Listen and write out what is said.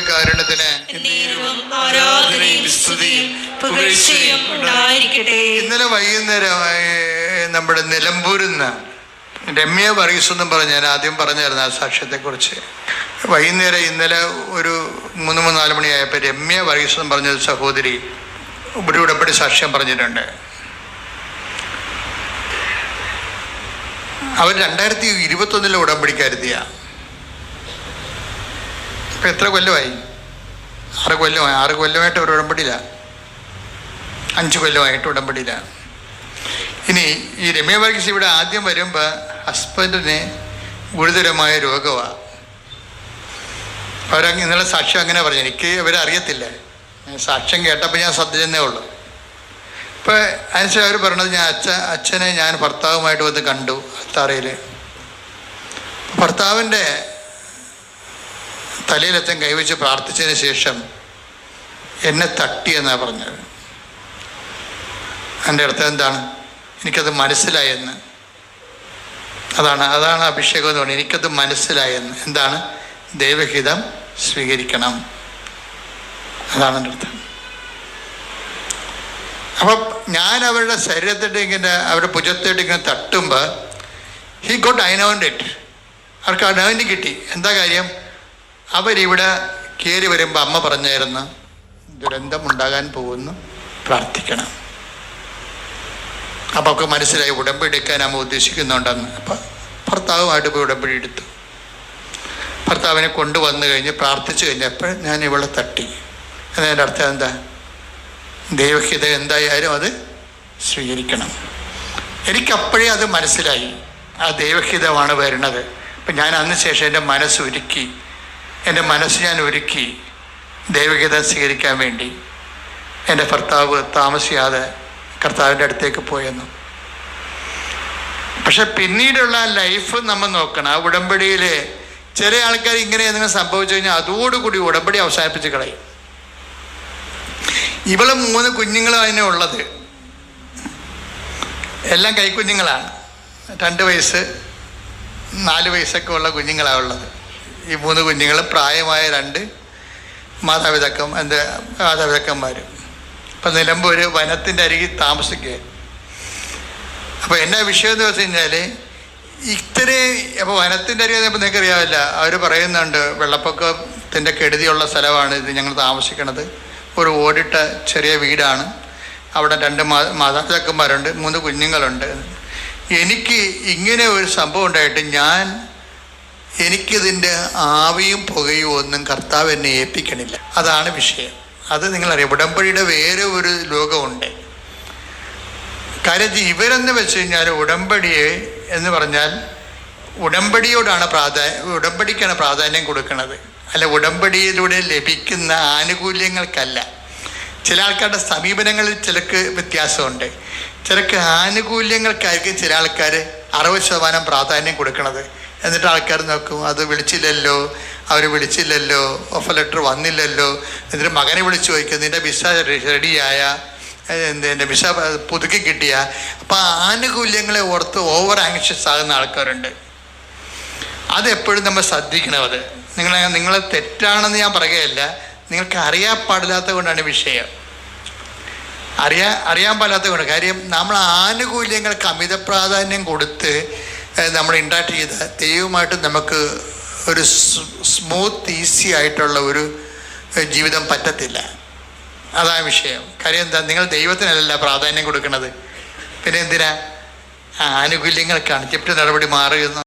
ദിവ്യകാരുണ്യത്തിന് ഇന്നലെ വൈകുന്നേരം നമ്മുടെ നിലമ്പൂരിന്ന് രമ്യ വർഗീസ് എന്നും പറഞ്ഞ് ഞാൻ ആദ്യം പറഞ്ഞായിരുന്നു ആ സാക്ഷ്യത്തെക്കുറിച്ച്. വൈകുന്നേരം ഇന്നലെ ഒരു 3-4 മണിയായപ്പോൾ രമ്യ വർഗീസ് എന്നും പറഞ്ഞൊരു സഹോദരി ഒരു ഉടമ്പടി സാക്ഷ്യം പറഞ്ഞിട്ടുണ്ട്. അവർ 2021 ഉടമ്പടിക്കാരുത്തിയ. ഇപ്പം എത്ര കൊല്ലമായി? 6 കൊല്ലമായി. 6 കൊല്ലമായിട്ട് അവർ ഉടമ്പടിയില്ല. 5 കൊല്ലമായിട്ട് ഉടമ്പടിയില്ല. ഇനി ഈ രമ്യ വർഗീസ് ഇവിടെ ആദ്യം വരുമ്പോൾ ഹസ്ബൻഡിന് ഗുരുതരമായ രോഗമാണ്. ഇന്നലെ സാക്ഷ്യം അങ്ങനെ പറഞ്ഞു. എനിക്ക് ഇവരെ അറിയത്തില്ല. സാക്ഷ്യം കേട്ടപ്പോൾ ഞാൻ ശ്രദ്ധിച്ചതേ ഉള്ളൂ. ഇപ്പോൾ അതിനുശേഷം അവർ പറഞ്ഞത് അച്ഛനെ ഞാൻ ഭർത്താവുമായിട്ട് വന്ന് കണ്ടു അത്താറയിൽ. ഭർത്താവിൻ്റെ തലയിലച്ഛൻ കൈവച്ച് പ്രാർത്ഥിച്ചതിന് ശേഷം എന്നെ തട്ടിയെന്നാണ് പറഞ്ഞത്. എൻ്റെ അർത്ഥം എന്താണ്? എനിക്കത് മനസ്സിലായെന്ന്. അതാണ് അഭിഷേകം എന്ന് പറഞ്ഞത്. എനിക്കത് മനസ്സിലായെന്ന്. എന്താണ്? ദൈവഹിതം സ്വീകരിക്കണം. അതാണ് എൻ്റെ അർത്ഥം. അപ്പം ഞാൻ അവരുടെ ശരീരത്തിട്ട് ഇങ്ങനെ അവരുടെ ഭുജത്തിട്ട് ഇങ്ങനെ തട്ടുമ്പോൾ ഹി ഗോട്ട് അനോയിൻറ്റഡ്. അവർക്ക് അനോയിൻറ്റ് കിട്ടി. എന്താ കാര്യം? അവരിവിടെ കയറി വരുമ്പോൾ അമ്മ പറഞ്ഞായിരുന്നു ദുരന്തമുണ്ടാകാൻ പോകുന്നു, പ്രാർത്ഥിക്കണം. അപ്പോൾ ഒക്കെ മനസ്സിലായി ഉടമ്പടി എടുക്കാൻ അമ്മ ഉദ്ദേശിക്കുന്നുണ്ടെന്ന്. അപ്പം ഭർത്താവുമായിട്ട് പോയി ഉടമ്പടി എടുത്തു. ഭർത്താവിനെ കൊണ്ടുവന്നു കഴിഞ്ഞ് പ്രാർത്ഥിച്ചു കഴിഞ്ഞപ്പോൾ ഞാൻ ഇവളെ തട്ടി. എന്നതിൻ്റെ അർത്ഥം എന്താ? ദൈവഹിതം എന്തായാലും അത് സ്വീകരിക്കണം. എനിക്കപ്പോഴേ അത് മനസ്സിലായി. ആ ദൈവഹിതമാണ് വരുന്നത്. അപ്പം ഞാൻ അന്ന് ശേഷം എൻ്റെ മനസ്സ് ഞാൻ ഒരുക്കി ദൈവഹിതം സ്വീകരിക്കാൻ വേണ്ടി. എൻ്റെ ഭർത്താവ് താമസിയാതെ കർത്താവിൻ്റെ അടുത്തേക്ക് പോയെന്നു. പക്ഷെ പിന്നീടുള്ള ലൈഫ് നമ്മൾ നോക്കണം. ആ ഉടമ്പടിയിൽ ചില ആൾക്കാർ ഇങ്ങനെ എന്തെങ്കിലും സംഭവിച്ചു കഴിഞ്ഞാൽ അതോടുകൂടി ഉടമ്പടി അവസാനിപ്പിച്ച് കളയും. ഇവളും 3 കുഞ്ഞുങ്ങളും അതിനെ ഉള്ളത്. എല്ലാം കൈക്കുഞ്ഞുങ്ങളാണ്. 2 വയസ്സ് 4 വയസ്സൊക്കെ ഉള്ള കുഞ്ഞുങ്ങളാണ് ഉള്ളത്. ഈ 3 കുഞ്ഞുങ്ങളും പ്രായമായ 2 മാതാപിതാക്കന്മാർ. ഇപ്പം നിലമ്പൂർ വനത്തിൻ്റെ അരികിൽ താമസിക്കുക. അപ്പോൾ എന്നാ വിഷയം എന്ന് വെച്ച് കഴിഞ്ഞാൽ അപ്പോൾ വനത്തിൻ്റെ അരികിൽ ഇപ്പോൾ നിങ്ങൾക്ക് അറിയാവില്ല. അവർ പറയുന്നുണ്ട് വെള്ളപ്പൊക്കത്തിൻ്റെ കെടുതിയുള്ള സ്ഥലമാണ് ഇത്, ഞങ്ങൾ താമസിക്കണത്. ഒരു ഓടിട്ട ചെറിയ വീടാണ്. അവിടെ 2 മാതാപിതാക്കന്മാരുണ്ട്, 3 കുഞ്ഞുങ്ങളുണ്ട്. എനിക്ക് ഇങ്ങനെ ഒരു സംഭവം ഉണ്ടായിട്ട് എനിക്കിതിൻ്റെ ആവിയും പുകയും ഒന്നും കർത്താവ് എന്നെ ഏൽപ്പിക്കണില്ല. അതാണ് വിഷയം. അത് നിങ്ങളറിയാം. ഉടമ്പടിയുടെ വേറെ ഒരു ലോകമുണ്ട്. കാര്യം ഇവരെന്ന് വെച്ച് കഴിഞ്ഞാൽ ഉടമ്പടിയെ എന്ന് പറഞ്ഞാൽ ഉടമ്പടിക്കാണ് പ്രാധാന്യം കൊടുക്കുന്നത്. അല്ല ഉടമ്പടിയിലൂടെ ലഭിക്കുന്ന ആനുകൂല്യങ്ങൾക്കല്ല. ചില ആൾക്കാരുടെ സമീപനങ്ങളിൽ ചിലക്ക് വ്യത്യാസമുണ്ട്. ചിലക്ക് ആനുകൂല്യങ്ങൾക്കായിരിക്കും ചില ആൾക്കാർ 60% പ്രാധാന്യം കൊടുക്കുന്നത്. എന്നിട്ട് ആൾക്കാർ നോക്കും, അത് അവർ വിളിച്ചില്ലല്ലോ, ഓഫർ ലെറ്റർ വന്നില്ലല്ലോ. എന്നിട്ട് മകനെ വിളിച്ച് ചോദിക്കും, നിൻ്റെ വിസ റെഡിയായ, എൻ്റെ വിസ പുതുക്കി കിട്ടിയ. അപ്പം ആനുകൂല്യങ്ങളെ ഓർത്ത് ഓവർ ആങ്ഷ്യസ് ആകുന്ന ആൾക്കാരുണ്ട്. അതെപ്പോഴും നമ്മൾ ശ്രദ്ധിക്കണം. അത് നിങ്ങളെ തെറ്റാണെന്ന് ഞാൻ പറയുകയല്ല. നിങ്ങൾക്ക് അറിയാൻ പാടില്ലാത്ത കൊണ്ടാണ് വിഷയം. അറിയാൻ പാടില്ലാത്ത കൊണ്ട്. കാര്യം നമ്മൾ ആനുകൂല്യങ്ങൾക്ക് അമിത പ്രാധാന്യം കൊടുത്ത് നമ്മൾ ഇൻട്രാക്ട് ചെയ്ത ദൈവമായിട്ട് നമുക്ക് ഒരു സ്മൂത്ത് ഈസി ആയിട്ടുള്ള ഒരു ജീവിതം പറ്റത്തില്ല. അതാണ് വിഷയം. കാര്യം എന്താ? നിങ്ങൾ ദൈവത്തിനല്ല പ്രാധാന്യം കൊടുക്കുന്നത്. പിന്നെ എന്തിനാ? ആനുകൂല്യങ്ങൾക്കാണ്. ജപ്തി നടപടി മാറുന്നു.